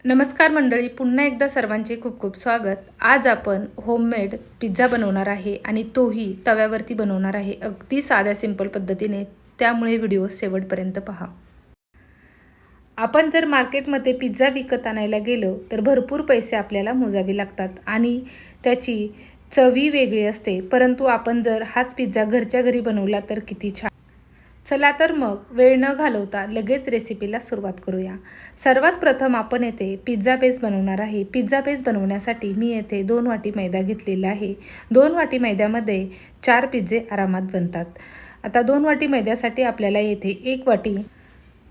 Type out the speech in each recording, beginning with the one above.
नमस्कार मंडळी, पुन्हा एकदा सर्वांचे खूप खूप स्वागत. आज आपण होममेड पिझ्झा बनवणार आहे आणि तोही तव्यावरती बनवणार आहे, अगदी साध्या सिंपल पद्धतीने. त्यामुळे व्हिडिओ शेवटपर्यंत पहा. आपण जर मार्केटमध्ये पिझ्झा विकत आणायला गेलो तर भरपूर पैसे आपल्याला मोजावे लागतात आणि त्याची चवी वेगळी असते. परंतु आपण जर हाच पिझ्झा घरच्या घरी बनवला तर किती छान. चला तर मग वेळ न घालवता लगेच रेसिपीला सुरुवात करूया. सर्वात प्रथम आपण येथे पिझ्झा बेस बनवणार आहे. पिझ्झा बेस बनवण्यासाठी मी येथे 2 वाटी मैदा घेतलेला आहे. 2 वाटी मैद्यामध्ये 4 पिझ्झे आरामात बनतात. आता 2 वाटी मैद्यासाठी आपल्याला येथे 1 वाटी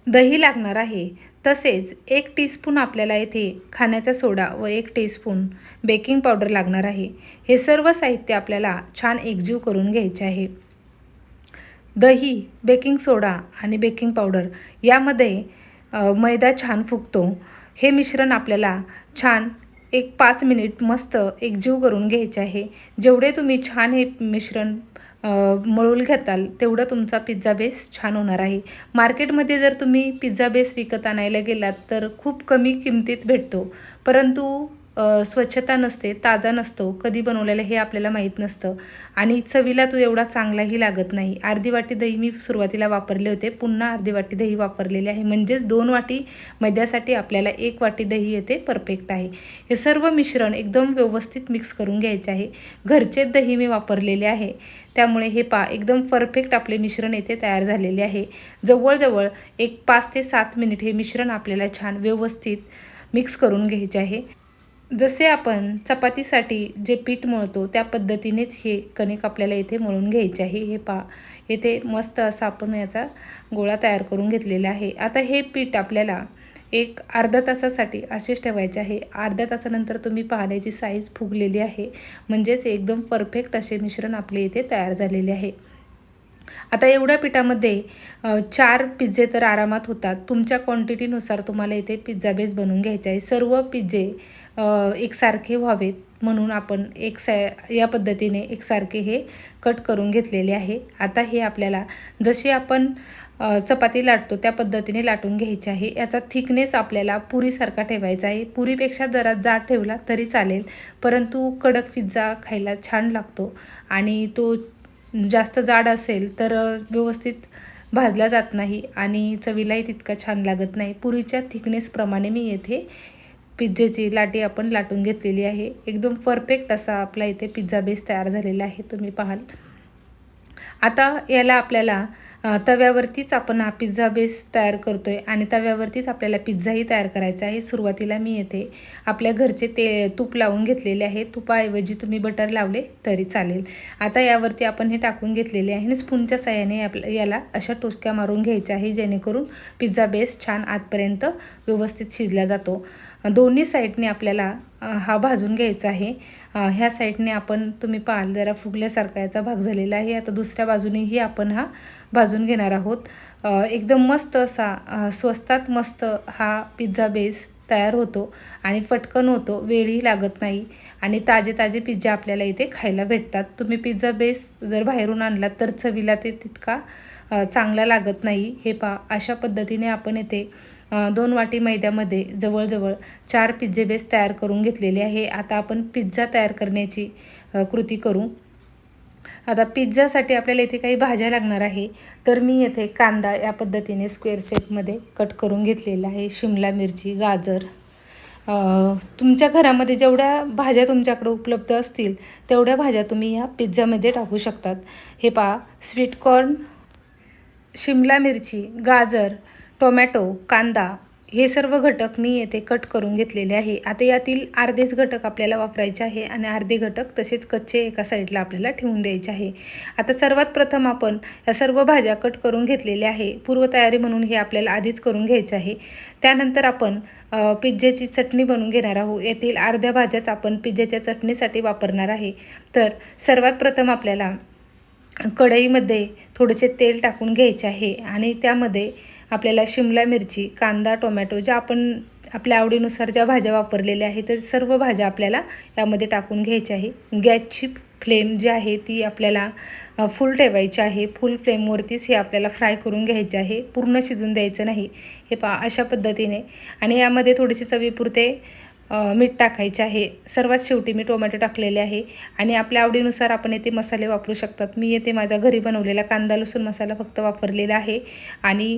दही लागणार आहे. तसेच 1 टीस्पून आपल्याला येथे खाण्याचा सोडा व 1 टीस्पून बेकिंग पावडर लागणार आहे. हे सर्व साहित्य आपल्याला छान एकजीव करून घ्यायचे आहे. दही, बेकिंग सोडा आणि बेकिंग पावडर यामध्ये मैदा छान फुगतो. हे मिश्रण आपल्याला छान 5 मिनिट मस्त एकजीव करून घ्यायचे आहे. जेवढे तुम्ही छान हे मिश्रण मळून घेताल तेवढं तुमचा पिझ्झा बेस छान होणार आहे. मार्केटमध्ये जर तुम्ही पिझ्झा बेस विकत आणायला गेलात तर खूप कमी किमतीत भेटतो, परंतु स्वच्छता नसते, ताजा नसतो, कधी बनवलेलं हे आपल्याला माहीत नसतं आणि चवीला तो एवढा चांगलाही लागत नाही. अर्धी वाटी दही मी सुरुवातीला वापरले होते, पुन्हा अर्धी वाटी दही वापरलेले आहे. म्हणजेच 2 वाटी मैद्यासाठी आपल्याला 1 वाटी दही येते परफेक्ट आहे. हे सर्व मिश्रण एकदम व्यवस्थित मिक्स करून घ्यायचे आहे. घरचेच दही मी वापरलेले आहे, त्यामुळे हे एकदम परफेक्ट आपले मिश्रण येथे तयार झालेले आहे. जवळजवळ 5 ते 7 मिनिट हे मिश्रण आपल्याला छान व्यवस्थित मिक्स करून घ्यायचे आहे. जसे आपण चपातीसाठी जे पीठ मळतो त्या पद्धतीनेच हे कणिक आपल्याला इथे मळून घ्यायचे आहे. हे इथे मस्त असा आपण याचा गोळा तयार करून घेतलेला आहे. आता हे पीठ आपल्याला अर्ध्या तासासाठी असेच ठेवायचे आहे. अर्ध्या तासानंतर तुम्ही पाहण्याची साईज फुगलेली आहे, म्हणजेच एकदम परफेक्ट असे मिश्रण आपले इथे तयार झालेले आहे. आता एवढ्या पिठामध्ये 4 पिझ्झे तर आरामात होतात. तुमच्या क्वांटिटीनुसार तुम्हाला इथे पिझ्झा बेस बनवून घ्यायचा आहे. सर्व पिझ्झे एकसारखे व्हावेत म्हणून आपण या पद्धतीने एकसारखे हे कट करून घेतलेले आहे. आता हे आपल्याला जशी आपण चपाती लाटतो त्या पद्धतीने लाटून घ्यायची आहे. याचा थिकनेस आपल्याला पुरीसारखा ठेवायचा आहे. पुरीपेक्षा जरा जाड ठेवला तरी चालेल, परंतु कडक पिझ्झा खायला छान लागतो आणि तो जास्त जाड असेल तर व्यवस्थित भाजला जात नाही आणि चवीलाही तितका छान लागत नाही. पुरीच्या थिकनेसप्रमाणे मी येथे पिझ्झेची लाटी आपण लाटून घेतलेली आहे. एकदम परफेक्ट असा आपला इथे पिझ्झा बेस तयार झालेला आहे, तुम्ही पाहाल. आता याला आपल्याला तव्यावरतीच आपण हा पिझ्झा बेस तयार करतो आहे आणि तव्यावरतीच आपल्याला पिझ्झाही तयार करायचा आहे. सुरुवातीला मी येथे आपल्या घरचे तूप लावून घेतलेले आहे. तुपाऐवजी तुम्ही बटर लावले तरी चालेल. आता यावरती आपण हे टाकून घेतलेले आहे आणि स्पूनच्या साहाय्याने याला अशा टोचक्या मारून घ्यायच्या आहे, जेणेकरून पिझ्झा बेस छान आतपर्यंत व्यवस्थित शिजला जातो. दोन्ही साईडने आपल्याला हा भाजून घ्यायचा आहे. ह्या साईडने आपण तुम्ही पाहाल जरा फुगल्यासारखा याचा भाग झालेला आहे. आता दुसऱ्या बाजूनेही आपण हा भाजून घेणार आहोत. एकदम मस्त असा स्वस्तात मस्त हा पिझ्झा बेस तयार होतो आणि पटकन होतो, वेळही लागत नाही आणि ताजे ताजे पिझ्झा आपल्याला इथे खायला भेटतात. तुम्ही पिझ्झा बेस जर बाहेरून आणलात तर चवीला ते तितका चांगला लागत नाही. हे अशा पद्धतीने आपण इथे 2 वाटी मैद्यामध्ये जवळजवळ 4 पिझ्झे बेस तयार करून घेतलेले आहे. आता आपण पिझ्झा तयार करण्याची कृती करू. आता पिझ्झासाठी आपल्याला इथे काही भाज्या लागणार आहे, तर मी येथे कांदा या पद्धतीने स्क्वेअर शेपमध्ये कट करून घेतलेला आहे. शिमला मिरची, गाजर, तुमच्या घरामध्ये जेवढ्या भाज्या तुमच्याकडे उपलब्ध असतील तेवढ्या भाज्या तुम्ही या पिझ्झामध्ये टाकू शकतात. हे स्वीटकॉर्न, शिमला मिरची, गाजर, टोमॅटो, कांदा हे सर्व घटक मी येथे कट करून घेतलेले आहे. आता यातील अर्धेच घटक आपल्याला वापरायचे आहे आणि अर्धे घटक तसेच कच्चे एका साईडला आपल्याला ठेवून द्यायचे आहे. आता सर्वात प्रथम आपण या सर्व भाज्या कट करून घेतलेल्या आहे. पूर्वतयारी म्हणून हे आपल्याला आधीच करून घ्यायचं आहे. त्यानंतर आपण पिझ्झ्याची चटणी बनवून घेणार आहोत. यातील अर्ध्या भाज्याच आपण पिझ्झ्याच्या चटणीसाठी वापरणार आहे. तर सर्वात प्रथम आपल्याला कढईमध्ये थोडेसे तेल टाकून घ्यायचे आहे आणि त्यामध्ये आपल्याला शिमला मिरची, कांदा, टोमॅटो ज्या आपण आपल्या आवडीनुसार ज्या भाज्या वापरलेल्या आहेत त्या सर्व भाज्या आपल्याला यामध्ये टाकून घ्यायच्या आहे. गॅसची फ्लेम जी आहे ती आपल्याला फुल ठेवायची आहे. फुल फ्लेमवरतीच हे आपल्याला फ्राय करून घ्यायचे आहे, पूर्ण शिजून द्यायचं नाही. हे पहा अशा पद्धतीने. आणि यामध्ये थोडीशी चवीपुरते मीठ टाकायचे आहे. सर्वात शेवटी मी टोमॅटो टाकलेले आहे. आणि आपल्या आवडीनुसार आपण येथे मसाले वापरू शकतात. मी येथे माझ्या घरी बनवलेला कांदा लसूण मसाला फक्त वापरलेला आहे आणि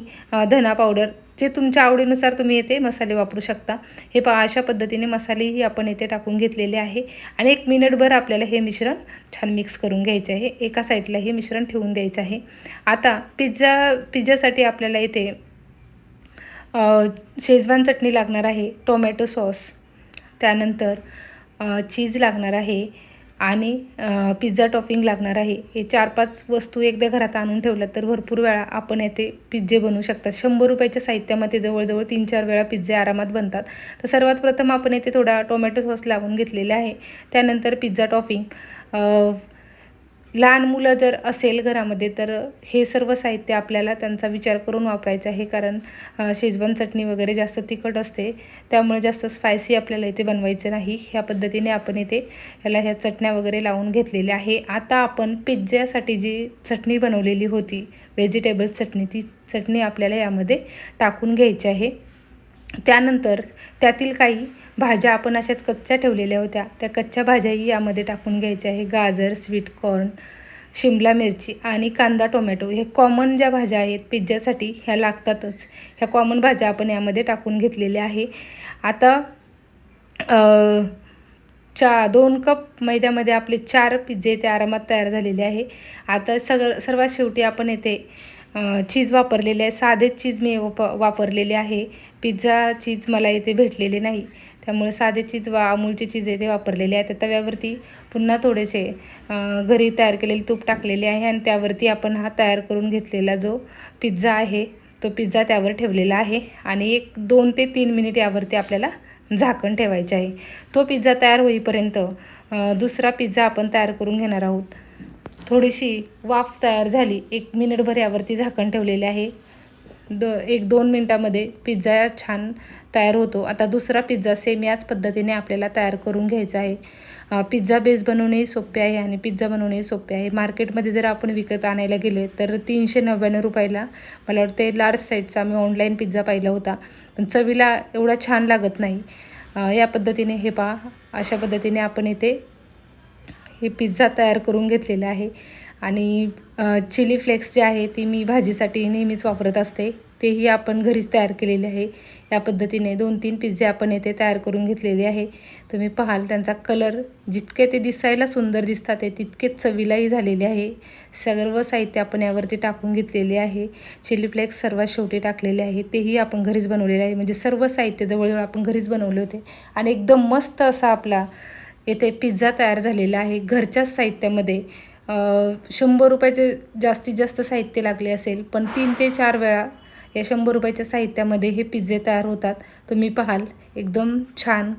धना पावडर, जे तुमच्या आवडीनुसार तुम्ही येथे मसाले वापरू शकता. हे पहा अशा पद्धतीने मसालेही आपण येथे टाकून घेतलेले आहे. आणि 1 मिनिटभर आपल्याला हे मिश्रण छान मिक्स करून घ्यायचे आहे. एका साईडला हे मिश्रण ठेवून द्यायचं आहे. आता पिझ्झासाठी आपल्याला इथे शेजवान चटणी लागणार आहे, टोमॅटो सॉस, त्यानंतर चीज लागणार आहे आणि पिझ्झा टॉपिंग लागणार आहे. हे 4-5 वस्तू एकदा घरात आणून ठेवल्या तर भरपूर वेळा आपण येथे पिझ्झे बनवू शकतात. 100 रुपयाच्या साहित्यामध्ये जवळजवळ 3-4 वेळा पिझ्झे आरामात बनतात. तर सर्वात प्रथम आपण येथे थोडा टोमॅटो सॉस लावून घेतलेला आहे. त्यानंतर पिझ्झा टॉपिंग, लहान मुलं जर असेल घरामध्ये तर हे सर्व साहित्य आपल्याला त्यांचा विचार करून वापरायचं आहे, कारण शेजवान चटणी वगैरे जास्त तिखट असते, त्यामुळे जास्त स्पायसी आपल्याला इथे बनवायचं नाही. ह्या पद्धतीने आपण इथे ह्या चटण्या वगैरे लावून घेतलेल्या आहे. आता आपण पिझ्झ्यासाठी जी चटणी बनवलेली होती, व्हेजिटेबल चटणी, ती चटणी आपल्याला यामध्ये टाकून घ्यायची आहे. त्यानंतर त्यातील काही भाज्या आपण अशाच कच्च्या ठेवलेल्या होत्या, त्या कच्च्या भाज्याही यामध्ये टाकून घ्यायच्या आहे. गाजर, स्वीट कॉर्न, शिमला मिरची आणि कांदा टोमॅटो, हे कॉमन ज्या भाज्या आहेत पिझ्झ्यासाठी ह्या लागतातच. ह्या कॉमन भाज्या आपण यामध्ये टाकून घेतलेल्या आहे. आता 2 कप मैद्यामध्ये आपले 4 पिझ्झे ते आरामात तयार झालेले आहे. आता सर्वात शेवटी आपण येथे चीज वापरलेले आहे. साधे चीज मी वापरलेले आहे. पिझ्झा चीज मला इथे भेटलेले नाही, त्यामुळे साधे चीज अमूलचे चीज येथे वापरलेले आहे. त्या तव्यावरती पुन्हा थोडेसे घरी तयार केलेले तूप टाकलेले आहे आणि त्यावरती आपण हा तयार करून घेतलेला जो पिझ्झा आहे तो पिझ्झा त्यावर ठेवलेला आहे. आणि 2 ते 3 मिनिट यावरती आपल्याला झाकण ठेवायचे आहे. तो पिझ्झा तयार होईपर्यंत दुसरा पिझ्झा आपण तयार करून घेणार आहोत. थोडीशी वाफ तयार झाली, 1 मिनिटभर यावरती झाकण ठेवलेले आहे. 1-2 मिनटामध्ये पिझ्झा छान तयार होतो. आता दुसरा पिझ्झा सेम याच पद्धतीने आपल्याला तयार करून घ्यायचा आहे. पिझ्झा बेस बनवणेही सोपे आहे आणि पिझ्झा बनवणेही सोपे आहे. मार्केटमध्ये जर आपण विकत आणायला गेले तर 399 रुपयाला मला वाटते लार्ज साईजचा मी ऑनलाईन पिझ्झा पाहिला होता, पण चवीला एवढा छान लागत नाही. या पद्धतीने हे पहा, अशा पद्धतीने आपण इथे हे पिझ्झा तयार करून घेतलेला आहे. आणि चिली फ्लेक्स जे आहे ती मी भाजीसाठी नेहमीच वापरत असते, तेही आपण घरीच तयार केलेले आहे. या पद्धतीने 2-3 पिझ्झे आपण येथे तयार करून घेतलेले आहे. तुम्ही पाहाल त्यांचा कलर जितके ते दिसायला सुंदर दिसतात ते तितकेच चवीलाही झालेले आहे. सर्व साहित्य आपण यावरती टाकून घेतलेले आहे. चिली फ्लेक्स सर्वात शेवटी टाकलेले आहे, तेही आपण घरीच बनवलेले आहे. म्हणजे सर्व साहित्य जवळजवळ आपण घरीच बनवले होते आणि एकदम मस्त असा आपला येथे पिझ्झा तयार झालेला आहे. घरच्याच साहित्यामध्ये 100 रुपयाचे जास्तीत जास्त साहित्य लागले असेल, पण 3 ते 4 वेळा या 100 रुपयाच्या साहित्यामध्ये हे पिझ्झे तयार होतात. तुम्ही पाहाल एकदम छान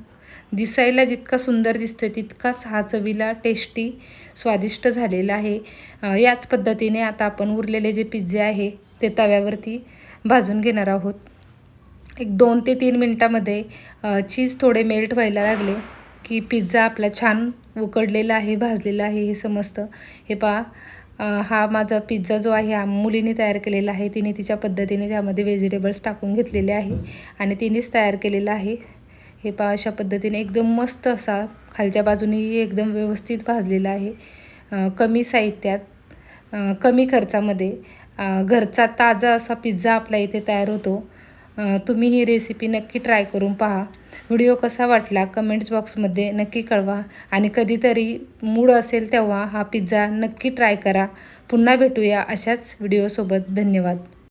दिसायला जितका सुंदर दिसतोय तितकाच हा चवीला टेस्टी स्वादिष्ट झालेला आहे. याच पद्धतीने आता आपण उरलेले जे पिझ्झे आहे ते तव्यावरती भाजून घेणार आहोत. 2 ते 3 मिनटामध्ये चीज थोडे मेल्ट व्हायला लागले की पिझ्झा आपला छान उकडलेला आहे, भाजलेला आहे हे समजतं. हे पहा, हा माझा पिझ्झा जो आहे हा मुलीने तयार केलेला आहे. तिने तिच्या पद्धतीने त्यामध्ये व्हेजिटेबल्स टाकून घेतलेले आहे आणि तिनेच तयार केलेला आहे. हे पहा, अशा पद्धतीने एकदम मस्त असा खालच्या बाजूनेही एकदम व्यवस्थित भाजलेला आहे. कमी साहित्यात, कमी खर्चामध्ये घरचा ताजा असा पिझ्झा आपला इथे तयार होतो. तुम्ही ही रेसिपी नक्की ट्राय करून पहा. व्हिडिओ कसा वाटला कमेंट्स बॉक्समध्ये नक्की कळवा आणि कधीतरी मूड असेल तेव्हा हा पिझ्झा नक्की ट्राय करा. पुन्हा भेटूया अशाच व्हिडिओसोबत. धन्यवाद.